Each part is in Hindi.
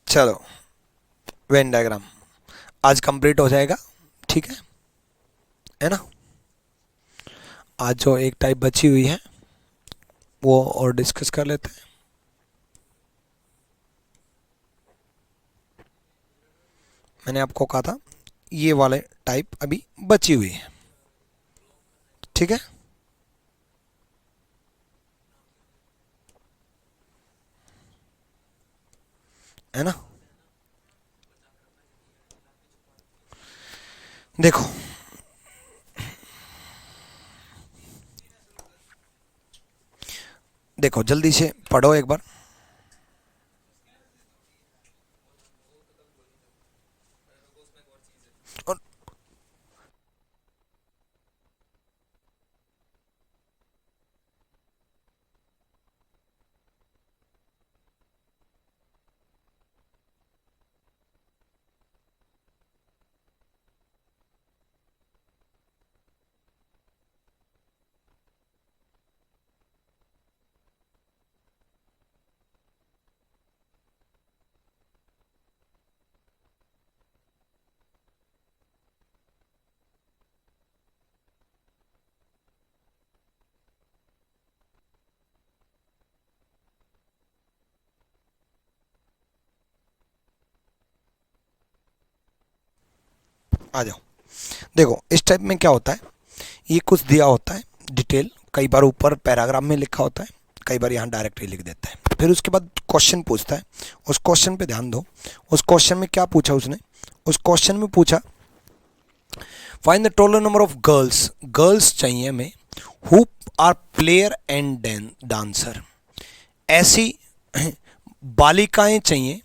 चलो, वेन डायग्राम आज कंप्लीट हो जाएगा, ठीक है ना। आज जो एक टाइप बची हुई है वो और डिस्कस कर लेते हैं। मैंने आपको कहा था ये वाले टाइप अभी बची हुई है, ठीक है ना। देखो, देखो जल्दी से पढ़ो एक बार। और आ जाओ। देखो इस टाइप में क्या होता है, ये कुछ दिया होता है डिटेल, कई बार ऊपर पैराग्राफ में लिखा होता है, कई बार यहाँ डायरेक्टली लिख देता है। फिर उसके बाद क्वेश्चन पूछता है, उस क्वेश्चन पे ध्यान दो। उस क्वेश्चन में क्या पूछा उसने, उस क्वेश्चन में पूछा find the total number of girls, girls चाहिए हमें, who are player and dancer, ऐसी बालिकाएं चाहिए,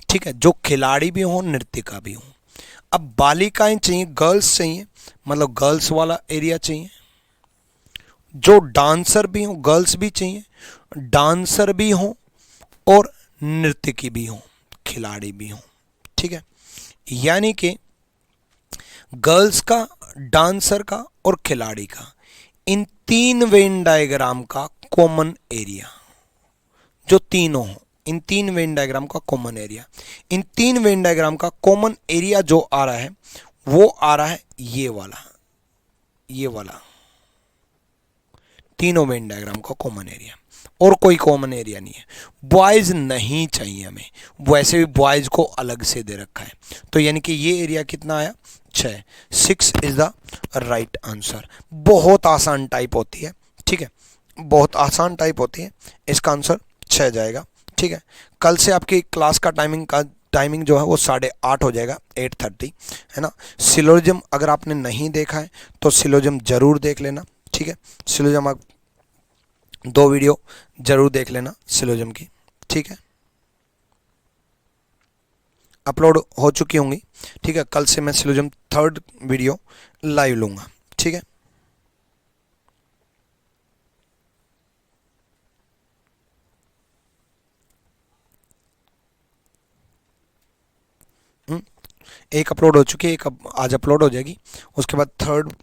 ठीक है, जो खिलाड़ी भी हों नृत्यिका भी हों। अब बालिकाएं चाहिए, गर्ल्स चाहिए, मतलब गर्ल्स वाला एरिया चाहिए, जो डांसर भी हों, गर्ल्स भी चाहिए, डांसर भी हों और नर्तकी भी हों, खिलाड़ी भी हों, ठीक है। यानी कि गर्ल्स का, डांसर का और खिलाड़ी का, इन तीन वेन डायग्राम का कॉमन एरिया, जो तीनों हों, इन तीन वेन डायग्राम का कॉमन एरिया, इन तीन वेन डायग्राम का कॉमन एरिया जो आ रहा है वो आ रहा है ये वाला, ये वाला, तीनों वेन डायग्राम का कॉमन एरिया, और कोई कॉमन एरिया नहीं है। बॉयज नहीं चाहिए हमें, वैसे भी बॉयज को अलग से दे रखा है, तो यानी कि ये एरिया कितना आया, 6, 6 इज द राइट आंसर। बहुत आसान टाइप होती है, ठीक है, बहुत आसान टाइप होती है, इसका आंसर 6 जाएगा, ठीक है। कल से आपकी क्लास का टाइमिंग जो है वो 8:30 हो जाएगा, 8:30, है ना। सिलोजिज्म अगर आपने नहीं देखा है तो सिलोजिज्म जरूर देख लेना, ठीक है। सिलोजिज्म आप 2 वीडियो जरूर देख लेना सिलोजिज्म की, ठीक है, अपलोड हो चुकी होंगी, ठीक है। कल से मैं सिलोजिज्म 3rd वीडियो लाइव लूँगा, ठीक है। एक अपलोड हो चुकी है, एक आज अपलोड हो जाएगी, उसके बाद 3rd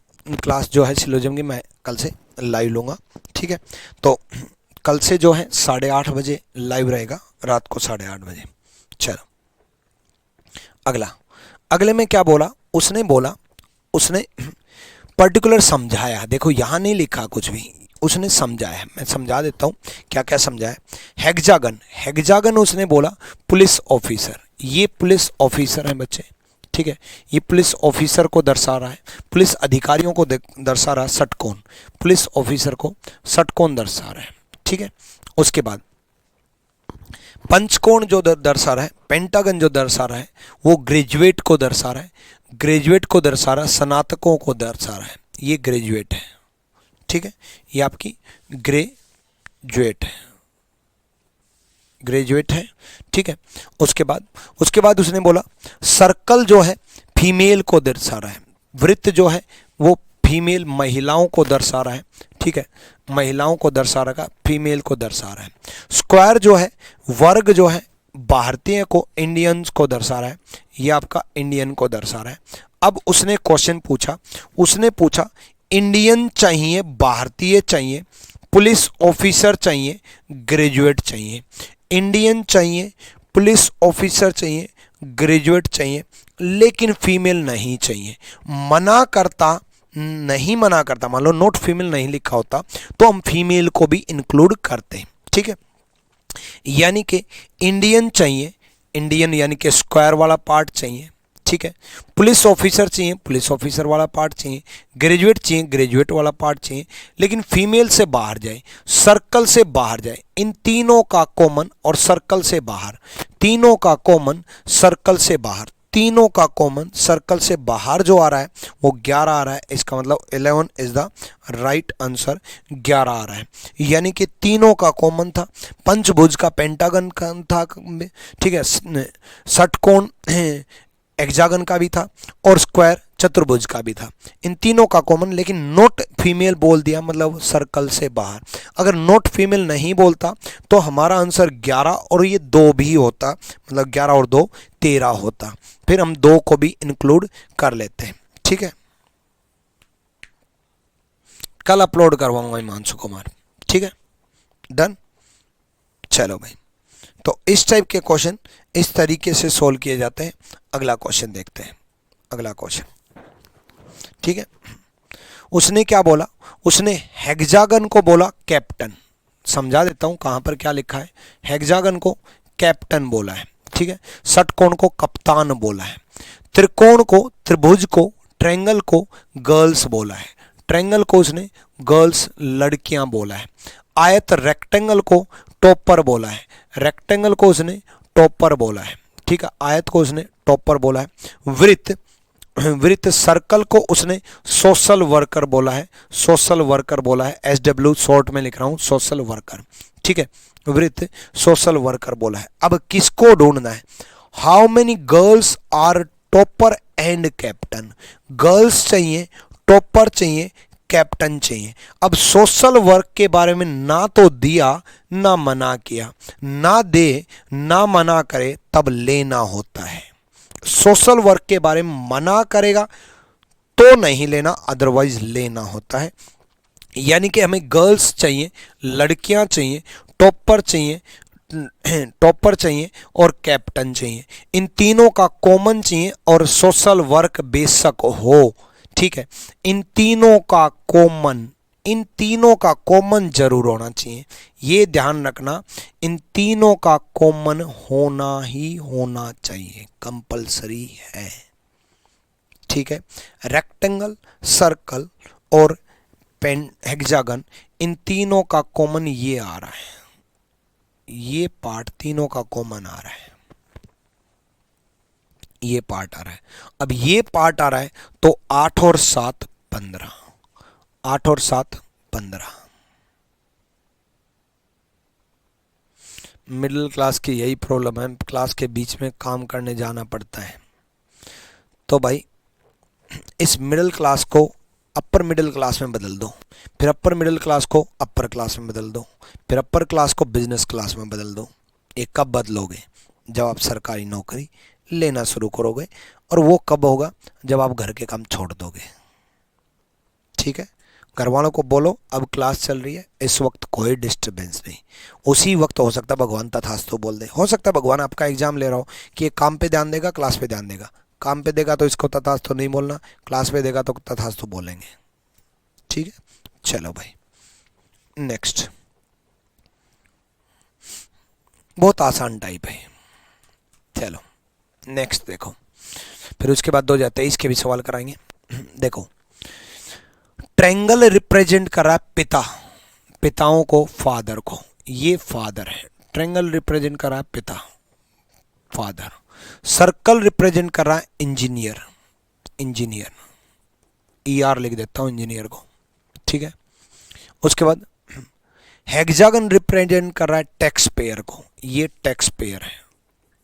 क्लास जो है सिलोजिज्म की मैं कल से लाइव लूँगा, ठीक है। तो कल से जो है 8:30 बजे लाइव रहेगा, रात को 8:30 बजे। चलो अगला, अगले में क्या बोला उसने, बोला उसने पर्टिकुलर समझाया, देखो यहाँ नहीं लिखा कुछ भी, उसने समझाया, मैं समझा देता हूँ क्या क्या समझाया। हेक्सागन, हेक्सागन उसने बोला पुलिस ऑफिसर, ये पुलिस ऑफिसर हैं बच्चे, ठीक है, ये पुलिस ऑफिसर को दर्शा रहा है, पुलिस अधिकारियों को दर्शा रहा है। षटकोण, पुलिस ऑफिसर को षटकोण दर्शा रहा है, ठीक है। उसके बाद पंचकोण जो दर्शा रहा है, पेंटागन जो दर्शा रहा है वो ग्रेजुएट को दर्शा रहा है, ग्रेजुएट को दर्शा रहा है, स्नातकों को दर्शा रहा है, ये ग्रेजुएट है, ठीक है, ये आपकी ग्रेजुएट है, ग्रेजुएट है, ठीक है। उसके बाद उसने बोला सर्कल जो है फीमेल को दर्शा रहा है, वृत्त जो है वो फीमेल महिलाओं को दर्शा रहा है, ठीक है, महिलाओं को दर्शा रहा है, फीमेल को दर्शा रहा है। स्क्वायर जो है वर्ग जो है भारतीय को, इंडियंस को दर्शा रहा है, ये आपका इंडियन को दर्शा रहा है। अब उसने क्वेश्चन पूछा, उसने पूछा इंडियन चाहिए, भारतीय चाहिए, पुलिस ऑफिसर चाहिए, ग्रेजुएट चाहिए। इंडियन चाहिए, पुलिस ऑफिसर चाहिए, ग्रेजुएट चाहिए, लेकिन फीमेल नहीं चाहिए। मना करता नहीं, मना करता, मान लो नोट फीमेल नहीं लिखा होता तो हम फीमेल को भी इंक्लूड करते हैं, ठीक है। यानी कि इंडियन चाहिए, इंडियन यानी कि स्क्वायर वाला पार्ट चाहिए, ठीक है। पुलिस ऑफिसर चाहिए, पुलिस ऑफिसर वाला पार्ट चाहिए। ग्रेजुएट चाहिए, ग्रेजुएट वाला पार्ट चाहिए, लेकिन फीमेल से बाहर जाए, सर्कल से बाहर जाए। इन तीनों का कॉमन और सर्कल से बाहर, तीनों का कॉमन सर्कल से बाहर, तीनों का कॉमन सर्कल से बाहर जो आ रहा है वो 11 आ रहा है। इसका मतलब 11 इज द राइट आंसर, 11 आ रहा है। यानी कि तीनों का कॉमन था। पंचभुज का पेंटागन का था, ठीक है, षटकोण हेक्सागन का भी था और स्क्वायर चतुर्भुज का भी था। इन तीनों का कॉमन, लेकिन नोट फीमेल बोल दिया मतलब सर्कल से बाहर। अगर नोट फीमेल नहीं बोलता तो हमारा आंसर 11 और ये 2 भी होता, मतलब 11 और 2 13 होता। फिर हम 2 को भी इंक्लूड कर लेते हैं, ठीक है। कल अपलोड करवाऊंगा हिमांशु कुमार, ठीक है, डन। चलो भाई, तो इस टाइप के क्वेश्चन इस तरीके से सोल्व किए जाते हैं। अगला क्वेश्चन देखते हैं, अगला क्वेश्चन, ठीक है। उसने क्या बोला, उसने हेक्सागन को बोला कैप्टन। समझा देता हूं कहां पर क्या लिखा है। हेक्सागन को कैप्टन बोला है, ठीक है। षटकोण को कप्तान बोला है। त्रिकोण को, त्रिभुज को, ट्रायंगल को गर्ल्स बोला है। ट्रायंगल को उसने गर्ल्स लड़कियां बोला है। आयत रेक्टेंगल को टॉपर बोला है। रेक्टेंगल को उसने टॉपर बोला है, ठीक है। आयत को उसने टॉपर बोला है। वृत्त, वृत्त सर्कल को उसने सोशल वर्कर बोला है। सोशल वर्कर बोला है, SW शॉर्ट में लिख रहा हूं, सोशल वर्कर, ठीक है। वृत्त सोशल वर्कर बोला है। अब किसको ढूंढना है, how many girls are topper and captain. Girls चाहिए, टॉपर चाहिए, कैप्टन चाहिए। अब सोशल वर्क के बारे में ना तो दिया ना मना किया, ना दे ना मना करे तब लेना होता है। सोशल वर्क के बारे में मना करेगा तो नहीं लेना, अदरवाइज लेना होता है। यानी कि हमें गर्ल्स चाहिए, लड़कियां चाहिए, टॉपर चाहिए, टॉपर चाहिए और कैप्टन चाहिए। इन तीनों का कॉमन चाहिए और सोशल वर्क बेशक हो, ठीक है। इन तीनों का कॉमन, इन तीनों का कॉमन जरूर होना चाहिए, ये ध्यान रखना। इन तीनों का कॉमन होना ही होना चाहिए, कंपलसरी है, ठीक है। रेक्टेंगल, सर्कल और पेन हेक्सागन, इन तीनों का कॉमन ये आ रहा है, ये पार्ट तीनों का कॉमन आ रहा है, ये पार्ट आ रहा है। अब ये पार्ट आ रहा है तो 8 और 7 15, 8 और 7 15। मिडिल क्लास की यही प्रॉब्लम है, क्लास के बीच में काम करने जाना पड़ता है। तो भाई इस मिडिल क्लास को अपर मिडिल क्लास में बदल दो, फिर अपर मिडिल क्लास को अपर क्लास में बदल दो, फिर अपर क्लास को बिजनेस क्लास में बदल दो। ये कब बदलोगे, जब आप सरकारी नौकरी लेना शुरू करोगे, और वो कब होगा, जब आप घर के काम छोड़ दोगे, ठीक है। घर वालों को बोलो अब क्लास चल रही है, इस वक्त कोई डिस्टरबेंस नहीं। उसी वक्त हो सकता है भगवान तथास्तु बोल दे, हो सकता है भगवान आपका एग्जाम ले रहा हो कि ये काम पे ध्यान देगा, क्लास पे ध्यान देगा। काम पे देगा तो इसको तथास्तु नहीं बोलना, क्लास पे देगा तो तथास्तु बोलेंगे, ठीक है। चलो भाई नेक्स्ट, बहुत आसान टाइप है। चलो नेक्स्ट देखो, फिर उसके बाद 2023 के भी सवाल कराएंगे। देखो ट्रायंगल रिप्रेजेंट कर रहा है पिता, पिताओं को, फादर को, ये फादर है। ट्रायंगल रिप्रेजेंट कर रहा है पिता, फादर। सर्कल रिप्रेजेंट कर रहा है इंजीनियर, इंजीनियर, ER लिख देता हूं इंजीनियर को, ठीक है। उसके बाद हेक्सागन रिप्रेजेंट कर रहा है टैक्स पेयर को, ये टैक्स पेयर है,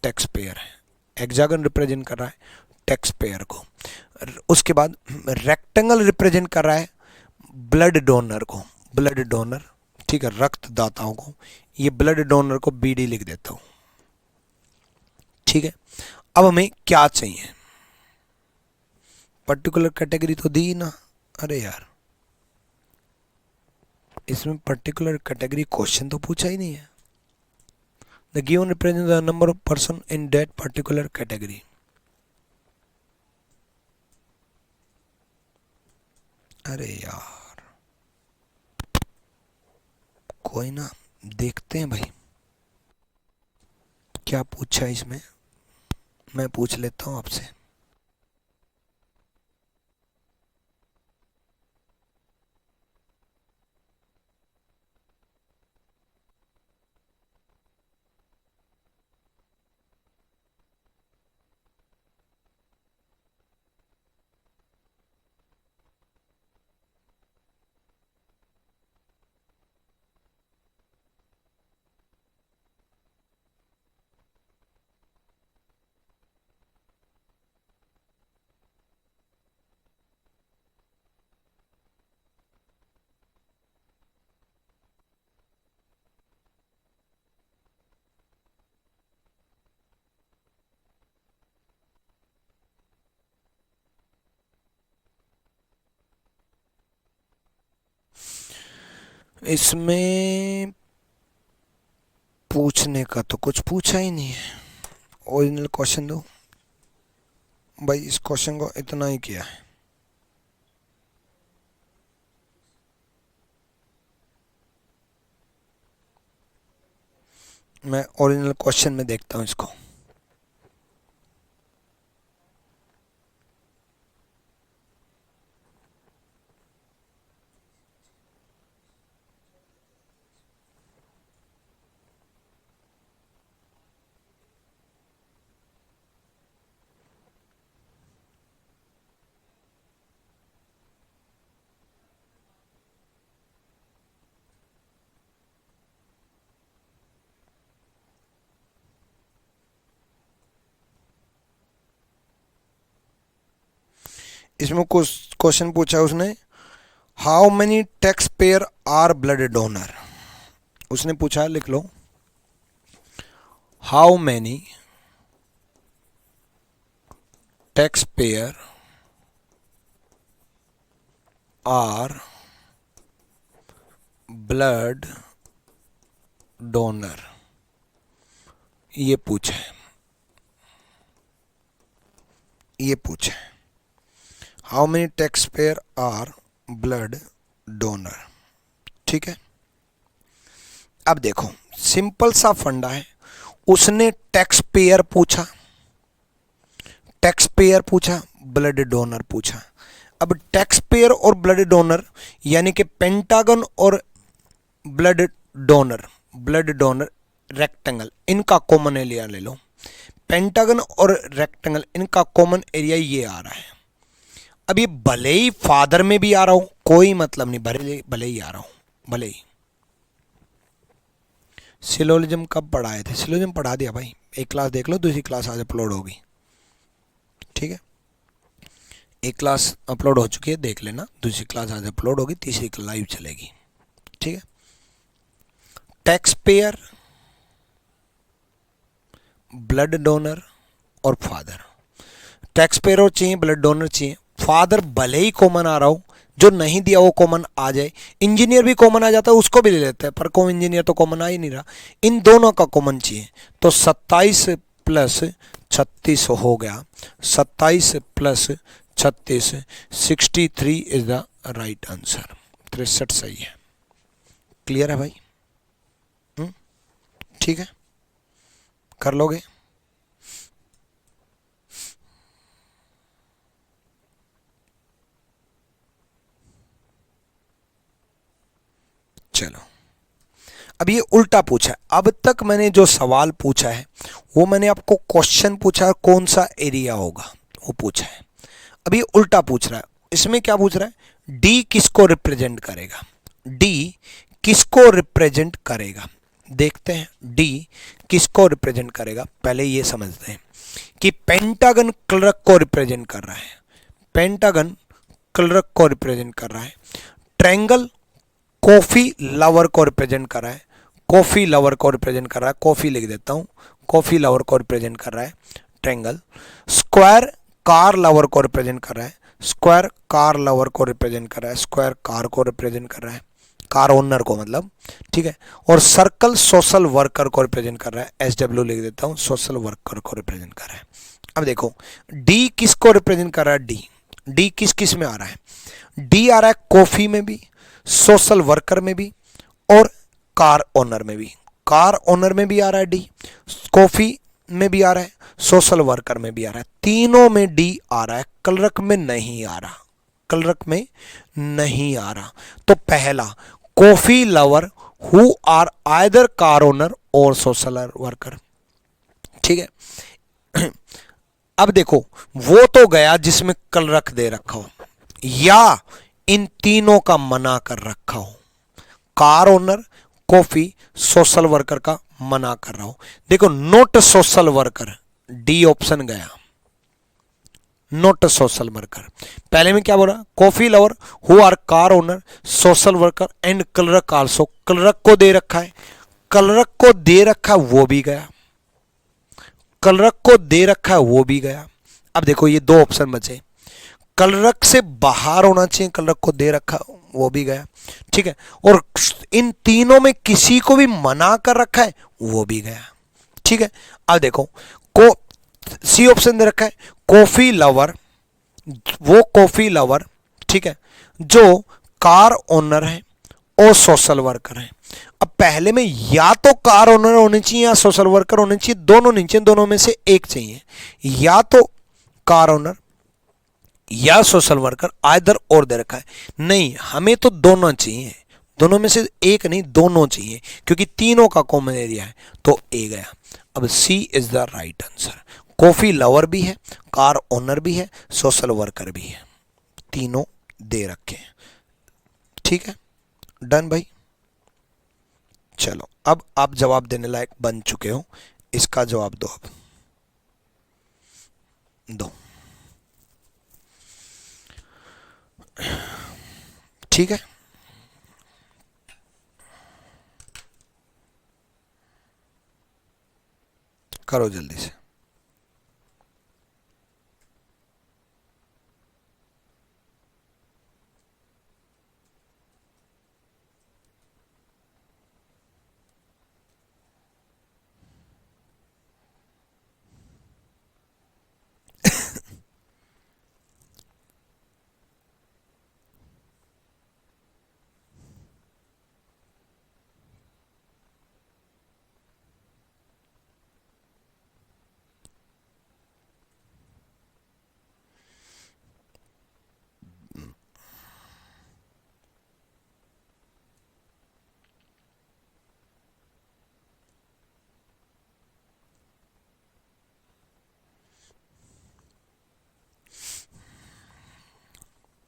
टैक्स पेयर है। हेक्सागन रिप्रेजेंट कर रहा है टैक्स पेयर को। उसके बाद रेक्टेंगल रिप्रेजेंट कर रहा है ब्लड डोनर को, ब्लड डोनर, ठीक है, रक्तदाताओं को। ये ब्लड डोनर को BD लिख देता हूं, ठीक है। अब हमें क्या चाहिए, पर्टिकुलर कैटेगरी तो दी ना, अरे यार इसमें पर्टिकुलर कैटेगरी क्वेश्चन तो पूछा ही नहीं है। The given represent the number of person in that particular category. अरे यार, कोई ना, देखते हैं भाई क्या पूछा है इसमें। मैं पूछ लेता हूँ आपसे। इसमें पूछने का तो कुछ पूछा ही नहीं है। ओरिजिनल क्वेश्चन दो भाई, इस क्वेश्चन को इतना ही किया है। मैं ओरिजिनल क्वेश्चन में देखता हूँ इसको। इसमें कुछ क्वेश्चन पूछा है उसने, how many tax payer are blood donor. उसने पूछा है, लिख लो, how many tax payer are blood donor, ये पूछा है, ये पूछा है, how many tax payer are blood donor. ठीक है, अब देखो सिंपल सा फंडा है। उसने टैक्स पेयर पूछा, टैक्स पेयर पूछा, ब्लड डोनर पूछा। अब टैक्स पेयर और ब्लड डोनर यानी कि पेंटागन और ब्लड डोनर रेक्टेंगल, इनका कॉमन एरिया ले लो। पेंटागन और रेक्टेंगल इनका कॉमन एरिया ये आ रहा है। अब ये भले ही फादर में भी आ रहा हूं, कोई मतलब नहीं, भले ही आ रहा हूं, भले ही। सिलोजिज्म कब पढ़ाए थे? सिलोजिज्म पढ़ा दिया भाई, एक क्लास देख लो, दूसरी क्लास आज अपलोड होगी। ठीक है, एक क्लास अपलोड हो चुकी है, देख लेना, दूसरी क्लास आज अपलोड होगी, तीसरी लाइव चलेगी। ठीक है, टैक्स पेयर, ब्लड डोनर और फादर। टैक्स पेयर और चाहिए, ब्लड डोनर चाहिए। फादर भले ही कॉमन आ रहा हो, जो नहीं दिया वो कॉमन आ जाए। इंजीनियर भी कॉमन आ जाता है, उसको भी ले लेते हैं, पर कौन इंजीनियर तो कॉमन आ ही नहीं रहा। इन दोनों का कॉमन चाहिए, तो 27 प्लस 36 हो गया। 27 plus 36 63 is the right answer. 63 सही है। क्लियर है भाई? ठीक है, कर लोगे? चलो, अब ये उल्टा पूछा है। अब तक मैंने जो सवाल पूछा है वो मैंने आपको क्वेश्चन पूछा है, कौन सा एरिया होगा वो पूछा है। अब ये उल्टा पूछ रहा है। इसमें क्या पूछ रहा है? डी किसको रिप्रेजेंट करेगा? डी किसको रिप्रेजेंट करेगा? देखते हैं डी किसको रिप्रेजेंट करेगा। पहले ये समझते हैं कि पेंटागन क्लर्क को रिप्रेजेंट कर रहा है, पेंटागन क्लर्क को रिप्रेजेंट कर रहा है। ट्रायंगल कॉफी लवर को रिप्रेजेंट कर रहा है, कॉफी लवर को रिप्रेजेंट कर रहा है, कॉफी लिख देता हूं, कॉफी लवर को रिप्रेजेंट कर रहा है ट्रायंगल। स्क्वायर कार लवर को रिप्रेजेंट कर रहा है, स्क्वायर कार लवर को रिप्रेजेंट कर रहा है, स्क्वायर कार को रिप्रेजेंट कर रहा है। कार ओनर को मतलब, ठीक है। और सर्कल सोशल वर्कर को रिप्रेजेंट कर रहा है, SW लिख देता हूं, सोशल वर्कर को रिप्रेजेंट कर रहा है। अब देखो डी किसको रिप्रेजेंट कर रहा है, डी किस किस में आ रहा है, डी आ रहा है कॉफी में भी, सोशल वर्कर में भी और कार ओनर में भी। कार ओनर में भी आ रहा है डी, कॉफी में भी आ रहा है, सोशल वर्कर में भी आ रहा है, तीनों में डी आ रहा है, क्लर्क में नहीं आ रहा, क्लर्क में नहीं आ रहा। तो पहला coffee lover who are either car owner और सोशल वर्कर, ठीक है। अब देखो वो तो गया जिसमें क्लर्क दे रखा हो या इन तीनों का मना कर रखा हो, car owner, coffee, social worker का मना कर रहा हो। देखो not social worker, D option गया, नोट सोशल वर्कर। पहले में क्या बोला, coffee lover who are car owner, social worker and clerk also, clerk को दे रखा है, क्लर्क को दे रखा है वो भी गया, क्लर्क को दे रखा है वो भी गया। अब देखो ये दो ऑप्शन बचे, क्लर्क से बाहर होना चाहिए, क्लर्क को दे रखा वो भी गया, ठीक है। और इन तीनों में किसी को भी मना कर रखा है वो भी गया, ठीक है। अब देखो को सी ऑप्शन दे रखा है कॉफी लवर, वो कॉफी लवर, ठीक है, जो कार ओनर है और सोशल वर्कर है। अब पहले में या तो कार ओनर होने चाहिए या सोशल वर्कर होने चाहिए, दोनों नहीं चाहिए, दोनों में से एक चाहिए, या तो कार ओनर या सोशल वर्कर, आइदर और दे रखा है। नहीं हमें तो दोनों चाहिए, दोनों में से एक नहीं दोनों चाहिए, क्योंकि तीनों का कॉमन एरिया है, तो ए गया। अब C is the right answer, coffee lover भी है, कार ओनर भी है, सोशल वर्कर भी है, तीनों दे रखे हैं, ठीक है। डन भाई, चलो अब आप जवाब देने लायक बन चुके हो, इसका जवाब दो, अब दो, ठीक है। करो जल्दी से।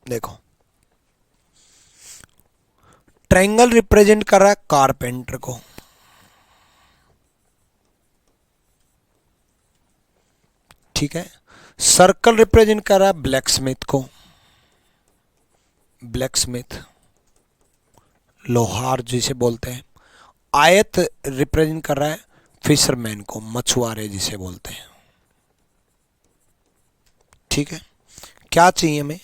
देखो ट्रायंगल रिप्रेजेंट कर रहा है कारपेंटर को, ठीक है। सर्कल रिप्रेजेंट कर रहा है ब्लैक स्मिथ को, ब्लैक स्मिथ लोहार जिसे बोलते हैं। आयत रिप्रेजेंट कर रहा है फिशरमैन को, मछुआरे जिसे बोलते हैं, ठीक है। क्या चाहिए हमें,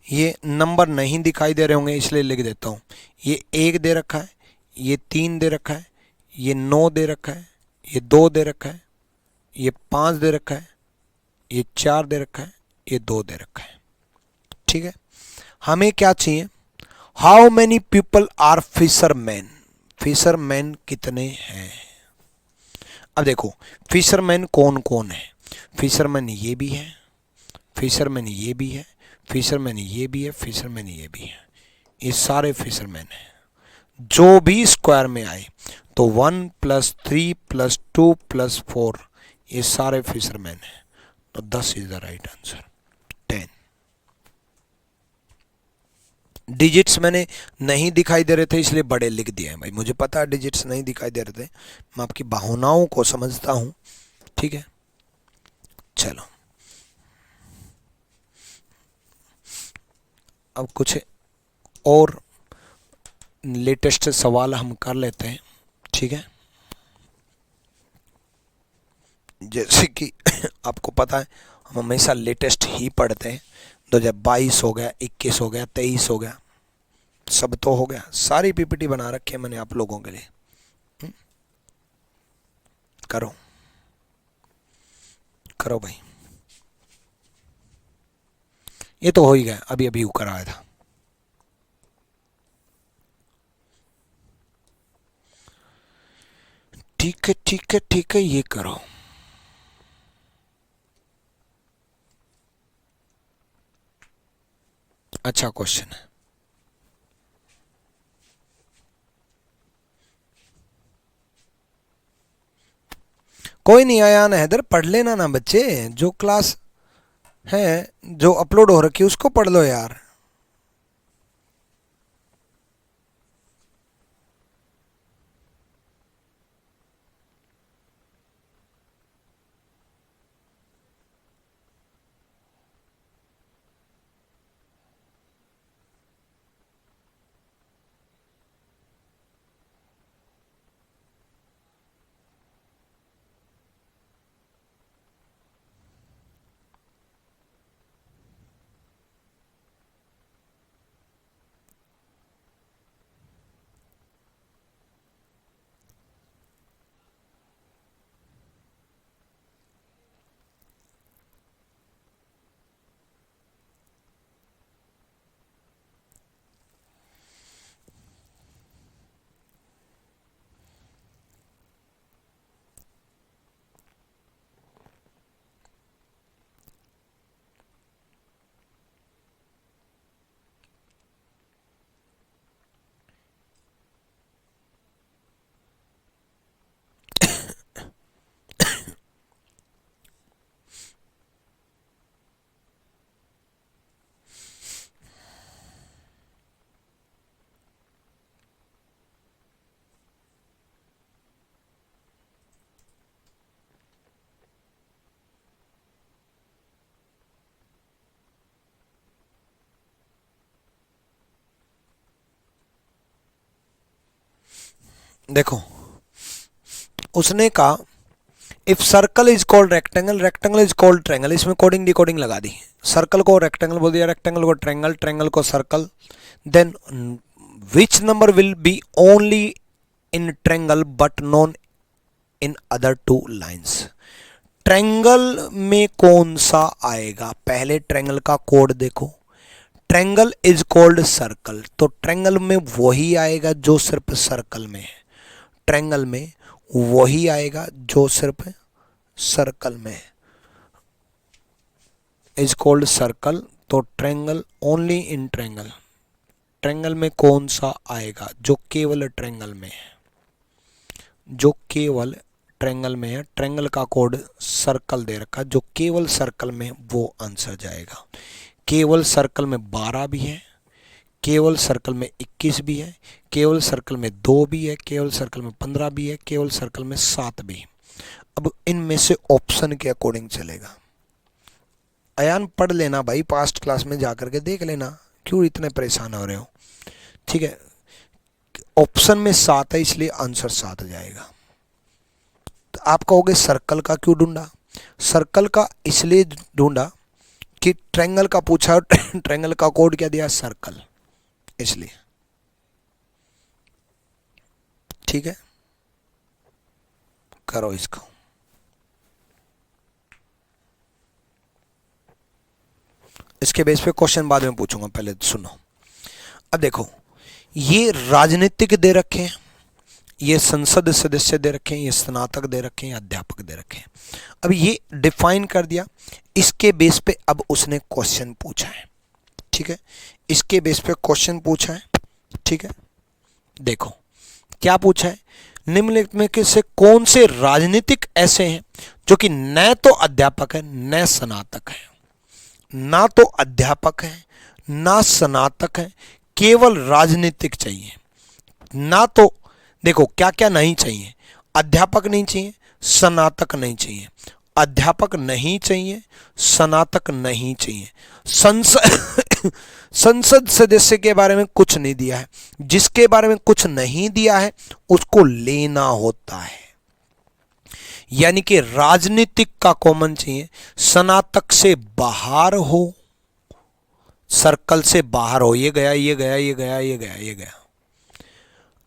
ये नंबर नहीं दिखाई दे रहे होंगे इसलिए लिख देता हूं, ये 1 दे रखा है, ये 3 दे रखा है, ये 9 दे रखा है, ये 2 दे रखा है, ये 5 दे रखा है, ये 4 दे रखा है, ये 2 दे रखा है, ठीक है। हमें क्या चाहिए, how many people are fisherman, fisherman कितने हैं। अब देखो फिशरमैन कौन कौन है, फिशरमैन ये भी है, फिशरमैन ये भी है, फिशरमैन ये भी है, फिशरमैन ये भी है, ये सारे फिशरमैन हैं। जो भी स्क्वायर में आए तो 1 + 3 + 2 + 4, ये सारे फिशरमैन हैं, तो 10 is the right answer, 10। Digits मैंने नहीं दिखाई दे रहे थे इसलिए बड़े लिख दिए हैं भाई, मुझे पता है डिजिट्स नहीं दिखाई दे रहे थे, मैं आपकी भावनाओं को समझता हूं, ठीक है। चलो अब कुछ और लेटेस्ट सवाल हम कर लेते हैं, ठीक है। जैसे कि आपको पता है हम हमेशा लेटेस्ट ही पढ़ते हैं, 2022 हो गया, 21 हो गया, 23 हो गया, सब तो हो गया, सारी पीपीटी बना रखी है मैंने आप लोगों के लिए। करो करो भाई, ये तो हो ही गया, अभी अभी ऊपर आया था। ठीक है ठीक है ठीक है, ये करो। अच्छा क्वेश्चन है। कोई नहीं आया ना हैदर, पढ़ लेना ना बच्चे, जो क्लास है जो अपलोड हो रखी है उसको पढ़ लो यार। देखो उसने कहा if circle is called rectangle, rectangle is called triangle, इसमें कोडिंग डिकोडिंग लगा दी। सर्कल को रेक्टेंगल बोल दिया, रेक्टेंगल को ट्रायंगल, ट्रायंगल को circle. Then which number will be only in triangle but none in other two lines. Triangle में कौन सा आएगा, पहले ट्रायंगल का कोड देखो। ट्रायंगल इज कॉल्ड सर्कल, तो ट्रायंगल में वही आएगा जो सिर्फ सर्कल में है। ट्रायंगल में वही आएगा जो सिर्फ सर्कल में है। इज कॉल्ड सर्कल, तो triangle only in triangle. Triangle में कौन सा आएगा जो केवल ट्रायंगल में है, जो केवल ट्रायंगल में है। ट्रायंगल का कोड सर्कल दे रखा, जो केवल सर्कल में, वो आंसर जाएगा। केवल सर्कल में 12 भी है, केवल सर्कल में 21 भी है, केवल सर्कल में 2 भी है, केवल सर्कल में 15 भी है, केवल सर्कल में 7 भी है। अब इनमें से ऑप्शन के अकॉर्डिंग चलेगा। अयान पढ़ लेना भाई, पास्ट क्लास में जाकर के देख लेना, क्यों इतने परेशान हो रहे हो। ठीक है, ऑप्शन में 7 है इसलिए आंसर 7 जाएगा। तो आप कहोगे सर्कल का क्यों ढूंढा, सर्कल का इसलिए ढूंढा कि ट्रायंगल का पूछा, ट्रायंगल का कोड क्या दिया, सर्कल, इसलिए। ठीक है, करो इसको। इसके बेस पे क्वेश्चन बाद में पूछूंगा, पहले सुनो। अब देखो ये राजनीतिक दे रखे हैं, ये संसद सदस्य दे रखे हैं, ये स्नातक दे रखे हैं, अध्यापक दे रखे हैं। अब ये डिफाइन कर दिया, इसके बेस पे अब उसने क्वेश्चन पूछा है। ठीक है, इसके बेस पे क्वेश्चन पूछा है। ठीक है, देखो क्या पूछा है, निम्नलिखित में से कौन से राजनीतिक ऐसे हैं जो कि न तो अध्यापक है न स्नातक है, ना तो अध्यापक है ना स्नातक है, केवल राजनीतिक चाहिए। ना तो देखो क्या क्या नहीं चाहिए, अध्यापक नहीं चाहिए, स्नातक नहीं चाहिए, अध्यापक नहीं चाहिए, स्नातक नहीं चाहिए, संसद सदस्य के बारे में कुछ नहीं दिया है। जिसके बारे में कुछ नहीं दिया है उसको लेना होता है, यानी कि राजनीतिक का कॉमन चाहिए, स्नातक से बाहर हो सर्कल से बाहर हो, ये गया ये गया ये गया ये गया ये गया।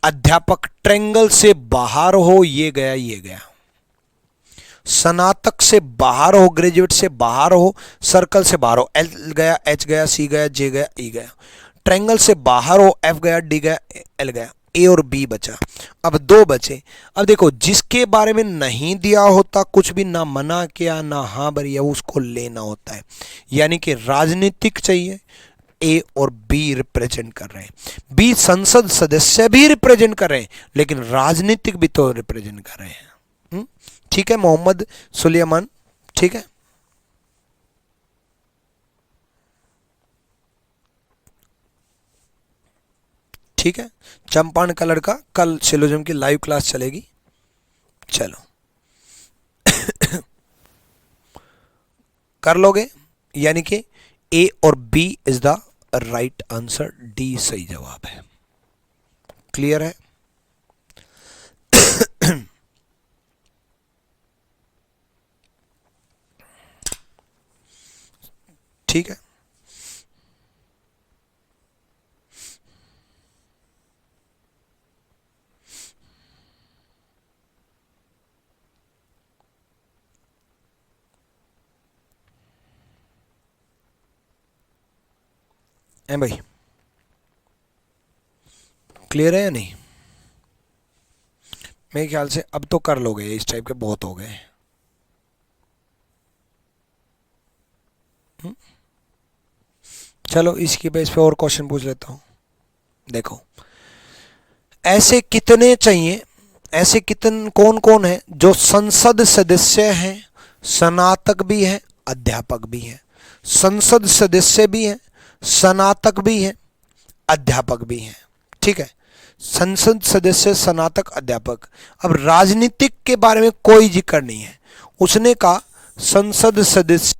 अध्यापक ट्रेंगल से बाहर हो, ये गया ये गया। स्नातक से बाहर हो, ग्रेजुएट से बाहर हो, सर्कल से बाहर हो, एल गया, एच गया, सी गया, जे गया, ई गया। ट्रायंगल से बाहर हो, एफ गया, डी गया, एल गया, ए और बी बचा। अब दो बचे। अब देखो, जिसके बारे में नहीं दिया होता, कुछ भी ना मना किया ना हाँ भरी है, उसको लेना होता है। यानी कि राजनीतिक चाहिए, ए और बी रिप्रेजेंट कर रहे हैं। बी संसद सदस्य भी रिप्रेजेंट कर रहे हैं, लेकिन राजनीतिक भी तो रिप्रेजेंट कर रहे हैं। ठीक है मोहम्मद सुलेमान, ठीक है। ठीक है, चंपारण का लड़का, कल सिलोजिज्म की लाइव क्लास चलेगी। चलो कर लोगे, यानी कि ए और B is the right answer, D सही जवाब है। क्लियर है? ठीक है, भाई क्लियर है या नहीं? मेरे ख्याल से अब तो कर लोगे, इस टाइप के बहुत हो गए। चलो इसकी बेस पे और क्वेश्चन पूछ लेता हूं। देखो, ऐसे कितने चाहिए, ऐसे कितने कौन कौन है जो संसद सदस्य हैं, स्नातक भी है, अध्यापक भी है। संसद सदस्य भी है, स्नातक भी है, अध्यापक भी है। ठीक है, संसद सदस्य, स्नातक, अध्यापक। अब राजनीतिक के बारे में कोई जिक्र नहीं है। उसने कहा संसद सदस्य,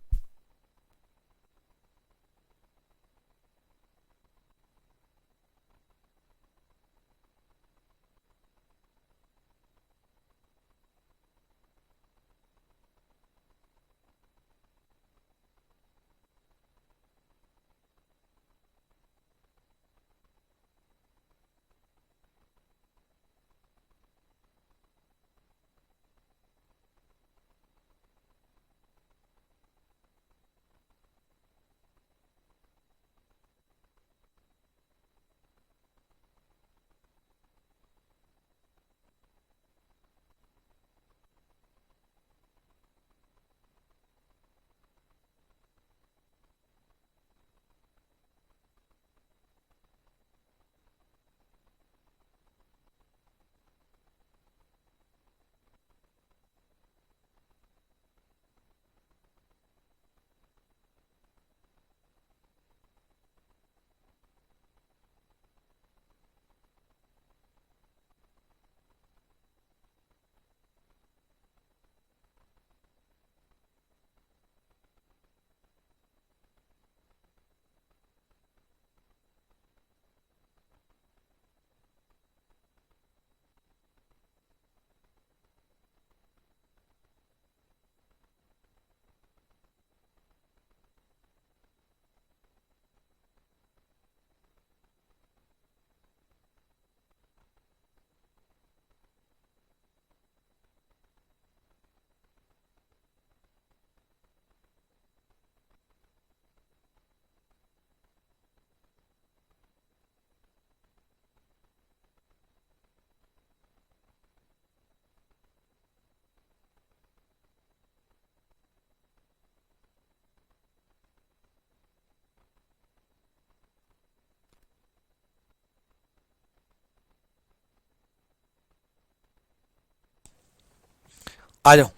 आ जाओ,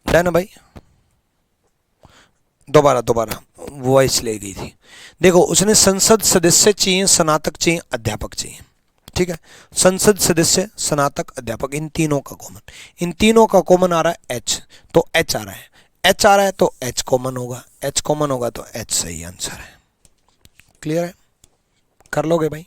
है ना भाई? दोबारा दोबारा वॉइस ले गई थी। देखो, उसने संसद सदस्य चाहिए, स्नातक चाहिए, अध्यापक चाहिए। ठीक है, संसद सदस्य, स्नातक, अध्यापक, इन तीनों का कॉमन, इन तीनों का कॉमन आ रहा है एच, तो एच आ रहा है। एच आ रहा है तो एच कॉमन होगा, एच कॉमन होगा तो एच सही आंसर है। क्लियर है? कर लोगे भाई?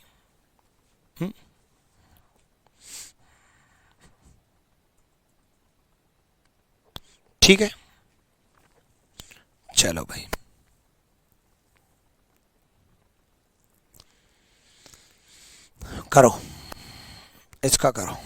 ठीक है, चलो भाई। करो, इसका करो।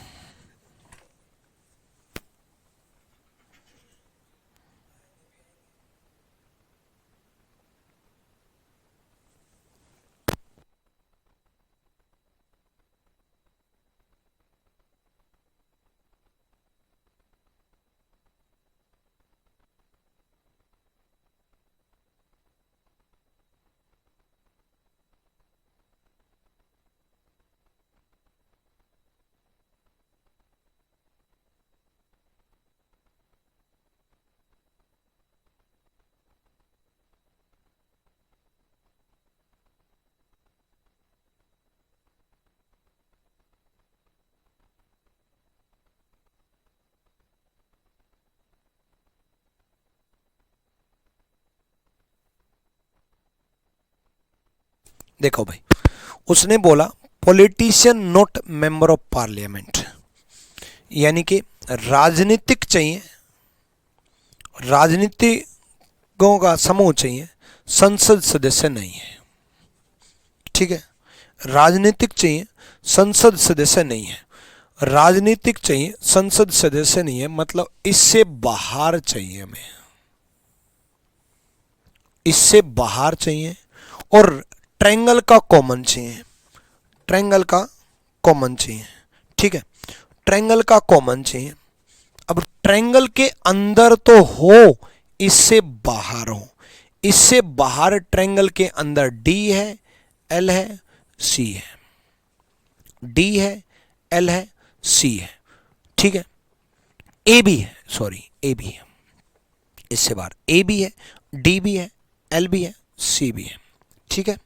देखो भाई, उसने बोला politician not member of parliament, यानी कि राजनीतिक चाहिए, राजनीतिकों का समूह चाहिए, संसद सदस्य नहीं है। ठीक है, राजनीतिक चाहिए, संसद सदस्य नहीं है। राजनीतिक चाहिए, संसद सदस्य नहीं है, मतलब इससे बाहर चाहिए हमें, इससे बाहर चाहिए। और ट्रायंगल का कॉमन चाहिए, ट्रायंगल का कॉमन चाहिए। ठीक है, ट्रायंगल का कॉमन चाहिए। अब ट्रायंगल के अंदर तो हो, इससे बाहर हो। इससे बाहर ट्रायंगल के अंदर डी है, एल है, सी है, डी है, एल है, सी है। ठीक है, ए भी है, सॉरी ए भी है, इससे बाहर ए भी है, डी भी है, एल भी है, सी भी है। ठीक है,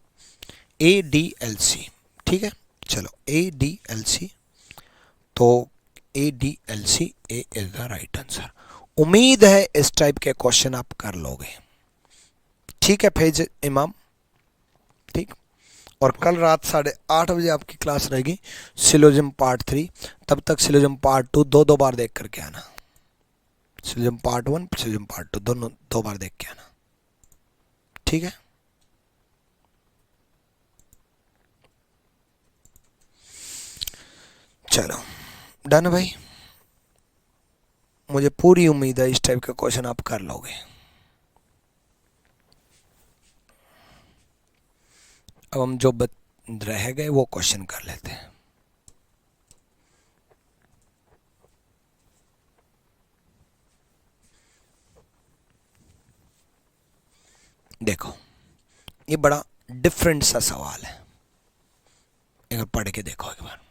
ए डी एल सी। ठीक है, चलो ए डी एल सी, तो A D L C, A is the right answer. उम्मीद है इस टाइप के क्वेश्चन आप कर लोगे। ठीक है फैज इमाम, ठीक। और कल रात 8:30 बजे आपकी क्लास रहेगी सिलोजिज्म पार्ट 3। तब तक सिलोजिज्म पार्ट 2 दो बार देख करके आना। सिलोजिज्म पार्ट 1, सिलोजिज्म पार्ट 2 दोनों 2 बार देख के आना। ठीक है, चलो डन भाई। मुझे पूरी उम्मीद है इस टाइप के क्वेश्चन आप कर लोगे। अब हम जो रह गए वो क्वेश्चन कर लेते हैं। देखो, ये बड़ा डिफरेंट सा सवाल है, एक बार पढ़ के देखो एक बार।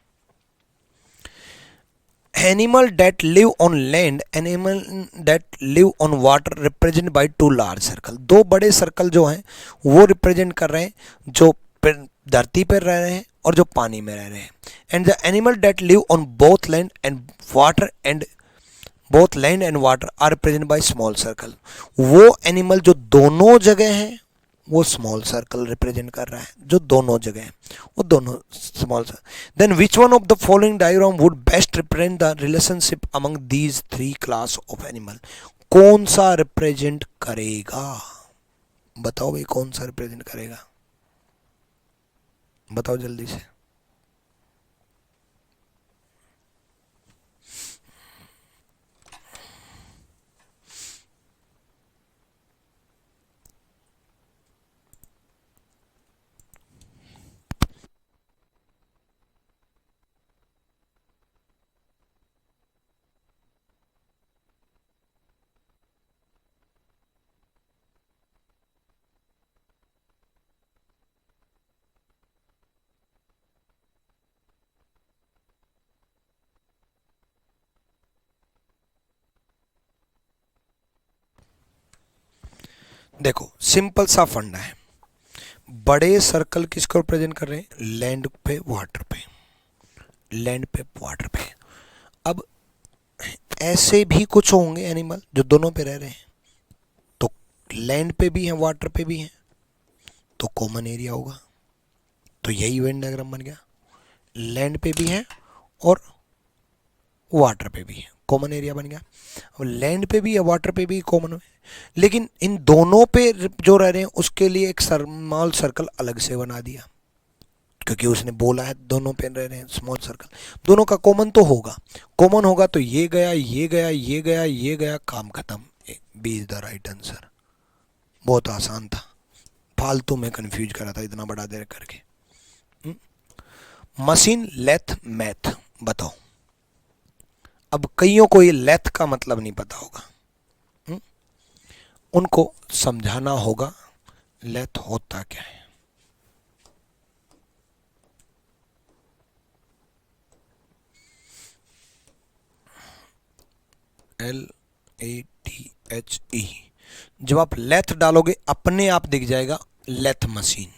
Animal that live on land, animal that live on water represent by 2 large circle. 2 बड़े सर्कल जो हैं वो रिप्रेजेंट कर रहे हैं जो धरती पर रह रहे हैं और जो पानी में रह रहे हैं। And the animal that live on both land and water and both land and water are represent by small circle. वो एनिमल जो दोनों जगह है वो स्मॉल सर्कल रिप्रेजेंट कर रहा है, जो दोनों जगह है वो दोनों small circle. Then which one of the following diagram would best represent the relationship among these 3 class of animal. कौन सा रिप्रेजेंट करेगा, बताओ भाई कौन सा रिप्रेजेंट करेगा, बताओ जल्दी से। देखो सिंपल सा फंडा है, बड़े सर्कल किसको रिप्रेजेंट कर रहे हैं, लैंड पे वाटर पे, लैंड पे वाटर पे। अब ऐसे भी कुछ होंगे एनिमल जो दोनों पे रह रहे हैं, तो लैंड पे भी हैं वाटर पे भी हैं, तो कॉमन एरिया होगा। तो यही वेन डायग्राम बन गया, लैंड पे भी है और वाटर पे भी है, कॉमन एरिया बन गया। अब लैंड पे भी है वाटर पे भी कॉमन है, लेकिन इन दोनों पे जो रह रहे हैं उसके लिए एक स्मॉल सर्कल अलग से बना दिया। क्योंकि उसने बोला है दोनों पेन रह रहे हैं स्मॉल सर्कल, दोनों का कॉमन तो होगा, कॉमन होगा तो ये गया ये गया ये गया ये गया, काम खत्म। B is the right answer. बहुत आसान था, फालतू में कंफ्यूज करा था इतना बड़ा देर करके। मशीन लेथ मैथ बताओ। अब कईयों को ये लेथ का मतलब नहीं पता होगा, उनको समझाना होगा लेथ होता क्या है। LATHE, जब आप लेथ डालोगे अपने आप दिख जाएगा लेथ मशीन।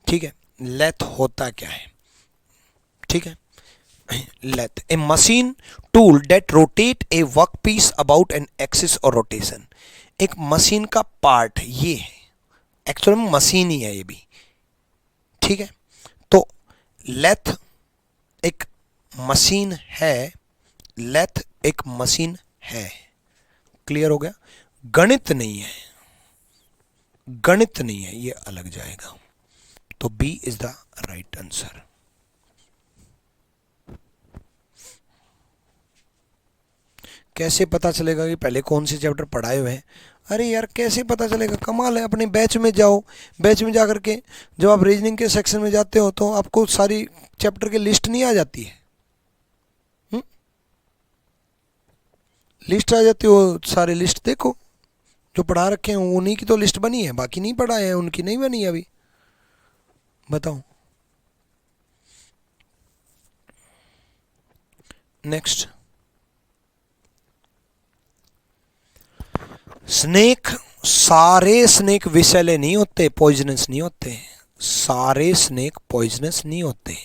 ठीक है, लेथ होता क्या है, ठीक है। Lathe a machine tool that rotate a work piece about an axis of rotation. एक मशीन का पार्ट ये है, एक्चुअल में मशीन ही है ये भी, ठीक है। तो लेथ एक मशीन है, लेथ एक मशीन है, क्लियर हो गया। गणित नहीं है, गणित नहीं है, ये अलग जाएगा। तो B is the right answer. कैसे पता चलेगा कि पहले कौन से चैप्टर पढ़ाए हुए हैं? अरे यार कैसे पता चलेगा, कमाल है। अपने बैच में जाओ, बैच में जाकर के जब आप रीजनिंग के सेक्शन में जाते हो तो आपको सारी चैप्टर की लिस्ट नहीं आ जाती है, लिस्ट आ जाती हो, सारी लिस्ट देखो जो पढ़ा रखे हैं उन्हीं की तो लिस्ट बनी है, बाकी नहीं पढ़ाए हैं उनकी नहीं बनी है अभी। बताओ नेक्स्ट। स्नेक, सारे स्नेक विषैले नहीं होते, पॉइजनस नहीं होते, सारे स्नेक पॉइजनस नहीं होते,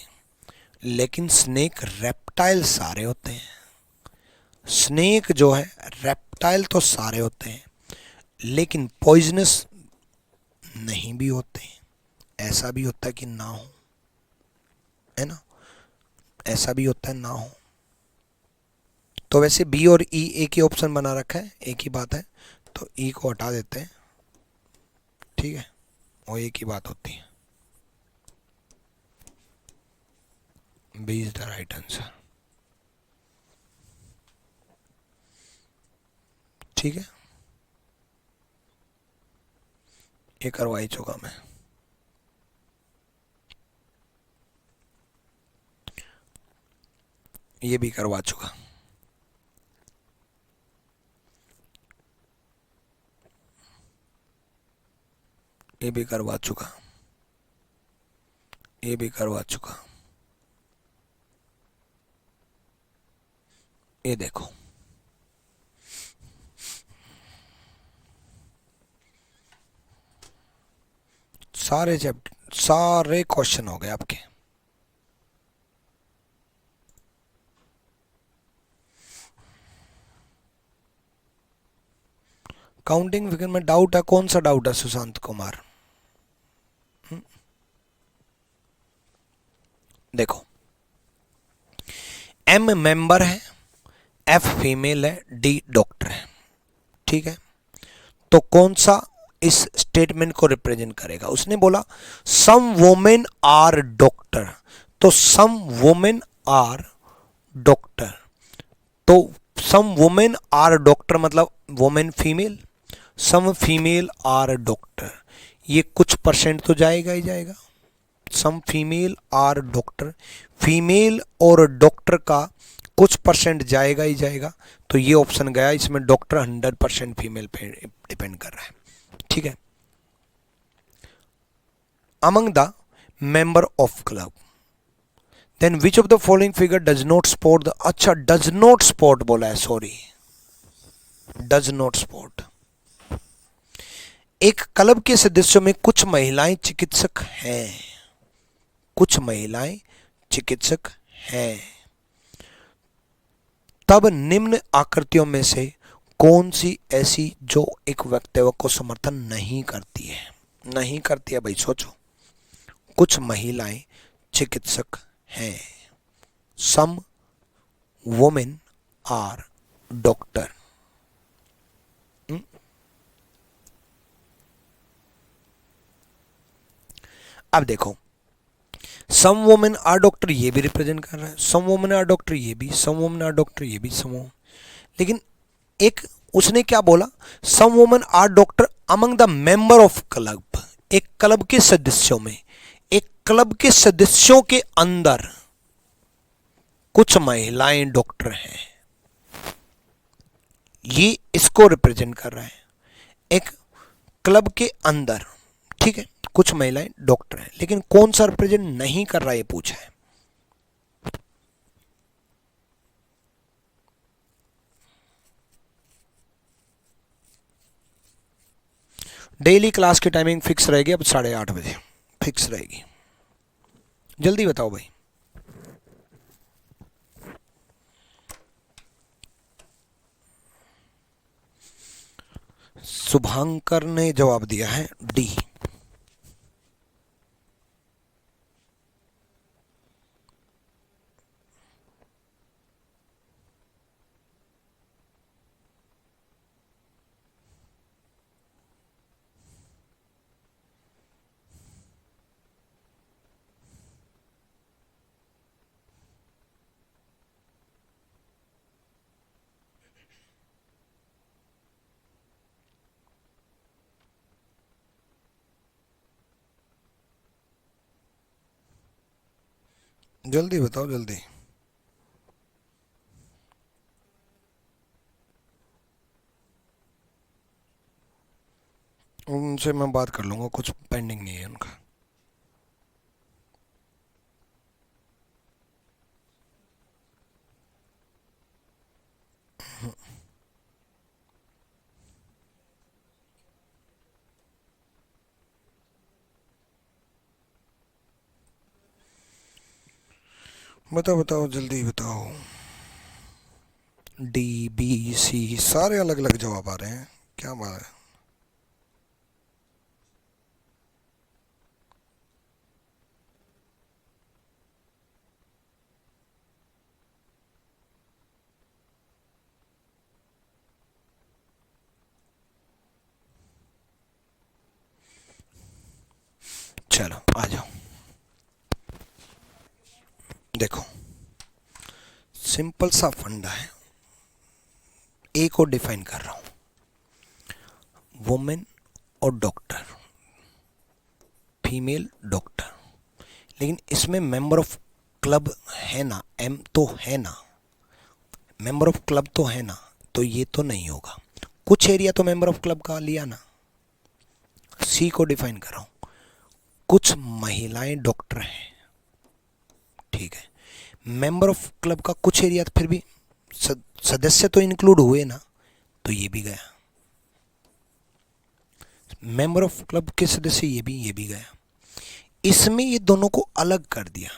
लेकिन स्नेक रेप्टाइल सारे होते हैं। स्नेक जो है रेप्टाइल तो सारे होते हैं, लेकिन पॉइजनस नहीं भी होते। ऐसा भी होता है कि ना हो, है ना, ऐसा भी होता है ना हो। तो वैसे बी और ई एक ही ऑप्शन बना रखा है, एक ही बात है, तो ई को हटा देते हैं, ठीक है, वो एक ही बात होती है। B is the right answer, ठीक है। ये करवा ही चुका मैं। ये भी करवा चुका, ये भी करवा चुका, ये भी करवा चुका। ये देखो सारे चैप्टर, सारे क्वेश्चन हो गए आपके। काउंटिंग फिगर में डाउट है, कौन सा डाउट है सुशांत कुमार? देखो एम मेंबर है, एफ फीमेल है, डी डॉक्टर है, ठीक है। तो कौन सा इस स्टेटमेंट को रिप्रेजेंट करेगा? उसने बोला सम वोमेन आर डॉक्टर, तो सम वोमेन आर डॉक्टर, तो सम वोमेन आर डॉक्टर मतलब women female, some female are doctor, ये कुछ परसेंट तो जाएगा ही जाएगा। Some female are doctor, female और डॉक्टर का कुछ परसेंट जाएगा ही जाएगा, तो ये ऑप्शन गया। इसमें डॉक्टर 100% फीमेल पे डिपेंड कर रहा है, ठीक है। Among the member of club, then which of the following figure does not sport the, अच्छा डज नॉट स्पोर्ट बोला है, सॉरी, डज नॉट स्पोर्ट। एक क्लब के सदस्यों में कुछ महिलाएं चिकित्सक हैं, कुछ महिलाएं चिकित्सक हैं, तब निम्न आकृतियों में से कौन सी ऐसी जो एक वक्तव्य को समर्थन नहीं करती है? नहीं करती है भाई, सोचो। कुछ महिलाएं चिकित्सक हैं, सम वुमेन आर डॉक्टर। अब देखो सम वुमेन आर डॉक्टर ये भी रिप्रेजेंट कर रहा है, सम वुमेन आर डॉक्टर ये भी, सम वुमेन आर डॉक्टर ये भी, लेकिन एक उसने क्या बोला, some women are doctor among the member of club, एक क्लब के सदस्यों में, एक क्लब के सदस्यों के अंदर कुछ महिलाएं डॉक्टर हैं, ये इसको रिप्रेजेंट कर रहा है। एक क्लब के अंदर, ठीक है, कुछ महिलाएं डॉक्टर हैं, लेकिन कौन सा रिप्रेजेंट नहीं कर रहा है ये पूछा है। डेली क्लास की टाइमिंग फिक्स रहेगी, अब 8:30 बजे फिक्स रहेगी। जल्दी बताओ भाई। शुभांकर ने जवाब दिया है डी। जल्दी बताओ जल्दी। उनसे मैं बात कर लूंगा, कुछ पेंडिंग नहीं है उनका। बताओ बताओ जल्दी बताओ। डी बी सी सारे अलग अलग जवाब आ रहे हैं, क्या बात है। चलो आ जाओ। देखो सिंपल सा फंडा है, ए को डिफाइन कर रहा हूं, वुमेन और डॉक्टर, फीमेल डॉक्टर, लेकिन इसमें मेंबर ऑफ क्लब है ना, एम तो है ना, मेंबर ऑफ क्लब तो है ना, तो ये तो नहीं होगा। कुछ एरिया तो मेंबर ऑफ क्लब का लिया ना। सी को डिफाइन कर रहा हूं, कुछ महिलाएं डॉक्टर हैं, ठीक है, मेंबर ऑफ क्लब का कुछ एरिया फिर भी सदस्य तो इंक्लूड हुए ना, तो ये भी गया। मेंबर ऑफ क्लब के सदस्य ये भी गया। इसमें ये दोनों को अलग कर दिया,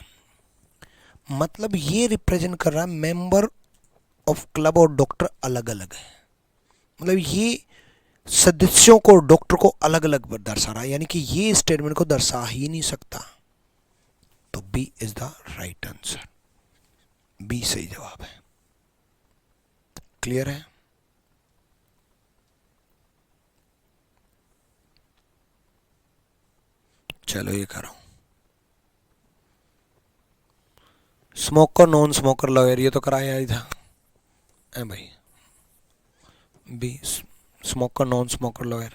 मतलब ये रिप्रेजेंट कर रहा है मेंबर ऑफ क्लब और डॉक्टर अलग अलग है, मतलब ये सदस्यों को डॉक्टर को अलग अलग दर्शा रहा है, यानी कि ये स्टेटमेंट को दर्शा ही नहीं सकता। तो B is the right answer, B सही जवाब है। क्लियर है। चलो ये करो। स्मोकर नॉन स्मोकर लॉयर, ये तो कराया ही था है भाई। B smoker non smoker lawyer.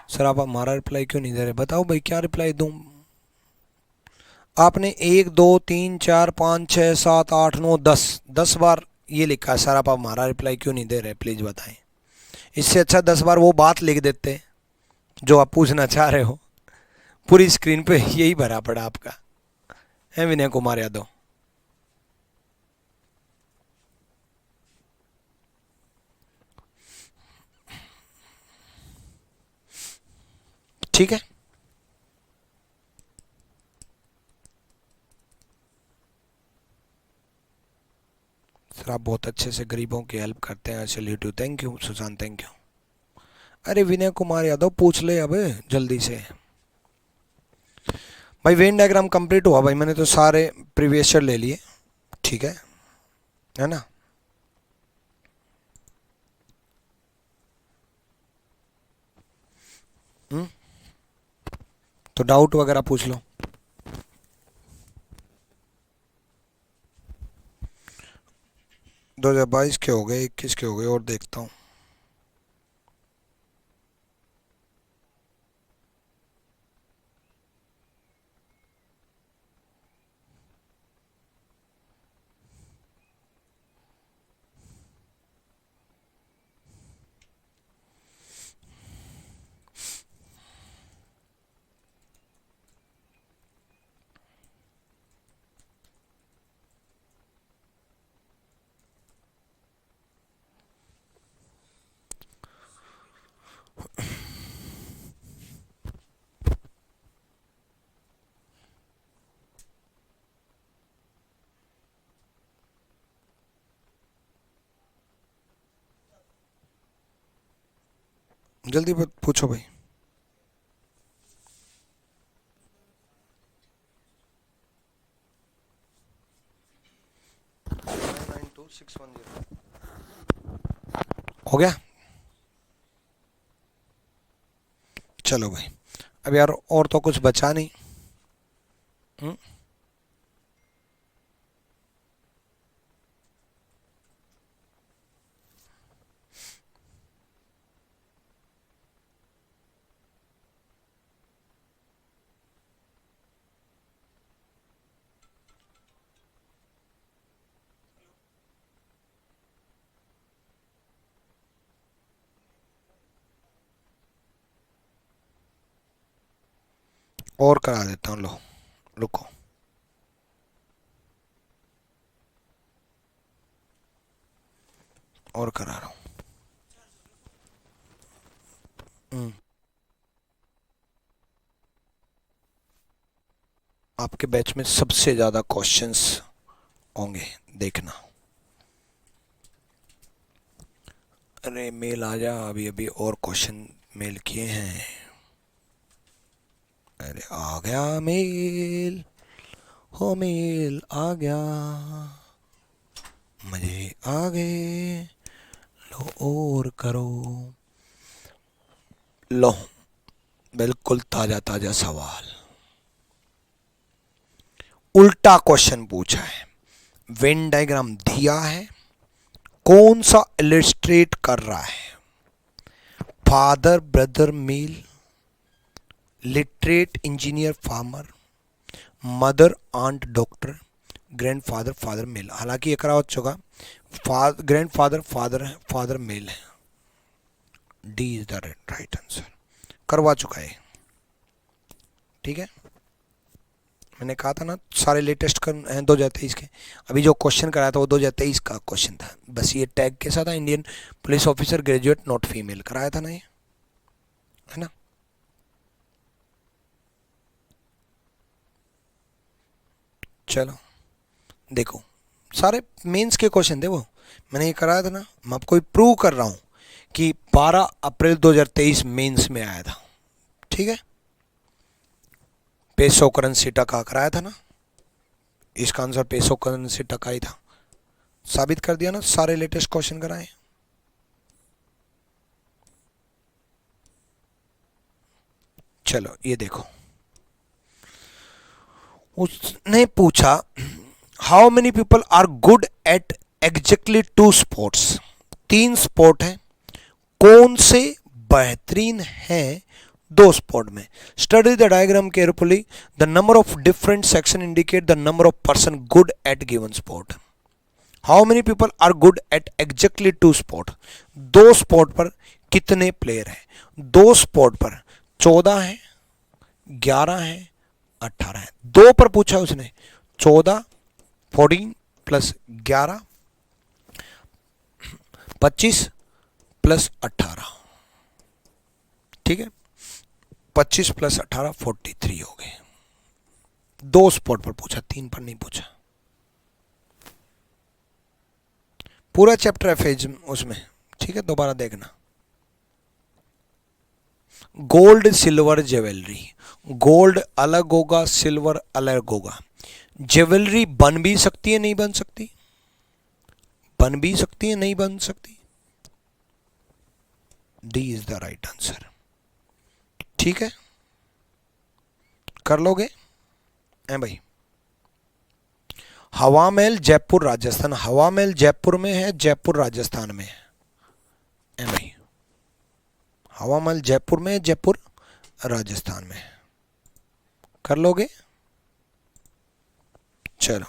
Sir आप हमारा रिप्लाई क्यों नहीं दे रहे, बताओ भाई क्या रिप्लाई दूं। आपने 1 2 3 4 5 6 7 8 9 10 बार ये लिखा है, सर आप हमारा रिप्लाई क्यों नहीं दे रहे, प्लीज़ बताएं। इससे अच्छा 10 बार वो बात लिख देते जो आप पूछना चाह रहे हो। पूरी स्क्रीन पे यही भरा पड़ा आपका है, विनय कुमार यादव। ठीक है, सर आप बहुत अच्छे से गरीबों की हेल्प करते हैं, salute, thank you Sushant, thank you. अरे विनय कुमार यादव पूछ ले अब जल्दी से। भाई वेन डायग्राम कंप्लीट हुआ भाई, मैंने तो सारे प्रीवियस ईयर ले लिए, ठीक है ना। तो डाउट वगैरह पूछ लो। 2022 के हो गए, 21 के हो गए, और देखता हूँ। जल्दी पूछो भाई। 992-610 हो गया। चलो भाई, अब यार और तो कुछ बचा नहीं। और करा देता हूँ, लो रुको। और करा रहा हूँ। आपके बैच में सबसे ज्यादा क्वेश्चंस होंगे, देखना। अरे मेल आ जा, अभी अभी और क्वेश्चन मेल किए हैं। अरे आ गया मेल, हो मेल आ गया, मजे आ गए, लो और करो। लो, बिल्कुल ताजा ताजा सवाल, उल्टा क्वेश्चन पूछा है। वेन डायग्राम दिया है, कौन सा इलिस्ट्रेट कर रहा है? Father brother male, literate engineer farmer, mother aunt doctor, grandfather father male. हालांकि ये करा हो चुका, ग्रैंडफादर फादर फादर मेल है। D is the right answer, करवा चुका है। ठीक है, मैंने कहा था ना सारे लेटेस्ट कर हैं 2023 के। अभी जो क्वेश्चन कराया था वो 2023 का क्वेश्चन था, बस ये टैग के साथ था, Indian police officer graduate not female, कराया था ना ये, है ना। चलो देखो, सारे मेंस के क्वेश्चन थे वो, मैंने ये कराया था ना। मैं आपको प्रूव कर रहा हूँ कि 12 अप्रैल 2023 मेंस में आया था। ठीक है, पेसो करेंसी टका कराया था ना, इसका आंसर पेसो करेंसी टका ही था। साबित कर दिया ना, सारे लेटेस्ट क्वेश्चन कराए। चलो ये देखो, उसने पूछा how many people are good at exactly 2 sports. 3 sport है, कौन से बेहतरीन हैं 2 स्पोर्ट में? Study the diagram carefully, the number of different section indicate the number of person good at given sport. How many people are good at exactly 2 sport, 2 sport पर कितने प्लेयर हैं? 2 स्पोर्ट पर 14 है, 11 है, 18 है। 2 पर पूछा उसने, 14 14 प्लस 11 25 प्लस 18। ठीक है, 25 प्लस 18 43 हो गए। 2 स्पॉट पर पूछा, 3 पर नहीं पूछा। पूरा चैप्टर है फेज उसमें, ठीक है, दोबारा देखना। गोल्ड सिल्वर ज्वेलरी, गोल्ड अलग होगा, सिल्वर अलग होगा। ज्वेलरी बन भी सकती है, नहीं बन सकती? बन भी सकती है, नहीं बन सकती? D is the right answer. ठीक है, कर लोगे हैं भाई? हवा महल जयपुर राजस्थान, हवा महल जयपुर में है, जयपुर राजस्थान में है, एमआई। हवा महल जयपुर में है, जयपुर राजस्थान में है। कर लोगे? चलो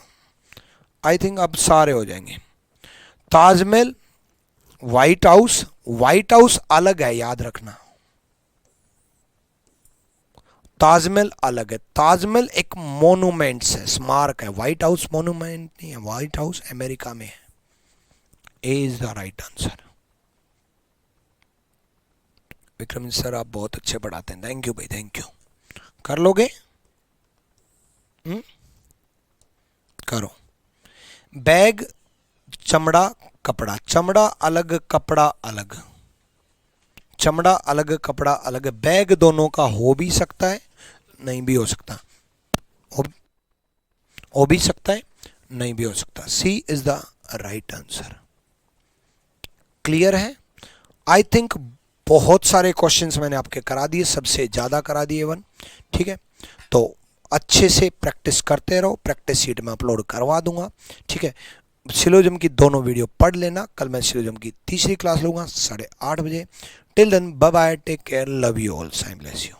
आई थिंक अब सारे हो जाएंगे। Taj Mahal, white house, white house अलग है, याद रखना, ताजमहल अलग है। ताजमहल एक मोनूमेंट्स है, स्मारक है, व्हाइट हाउस मोनूमेंट नहीं है, व्हाइट हाउस अमेरिका में है। A is the right answer. Vikram sir आप बहुत अच्छे पढ़ाते हैं, थैंक यू भाई, थैंक यू। कर लोगे? करो। बैग, चमड़ा, कपड़ा, चमड़ा अलग, कपड़ा अलग, चमड़ा अलग, कपड़ा अलग। बैग दोनों का हो भी सकता है, नहीं भी हो सकता, हो भी सकता है, नहीं भी हो सकता। C is the right answer. Clear है? आई थिंक बहुत सारे क्वेश्चंस मैंने आपके करा दिए, सबसे ज़्यादा करा दिए 1। ठीक है, तो अच्छे से प्रैक्टिस करते रहो, प्रैक्टिस शीट में अपलोड करवा दूंगा। ठीक है, सिलोजिज्म की दोनों वीडियो पढ़ लेना। कल मैं सिलोजिज्म की तीसरी क्लास लूँगा 8:30 बजे। Till then bye bye, take care, love you all, साइम ब्लेस यू।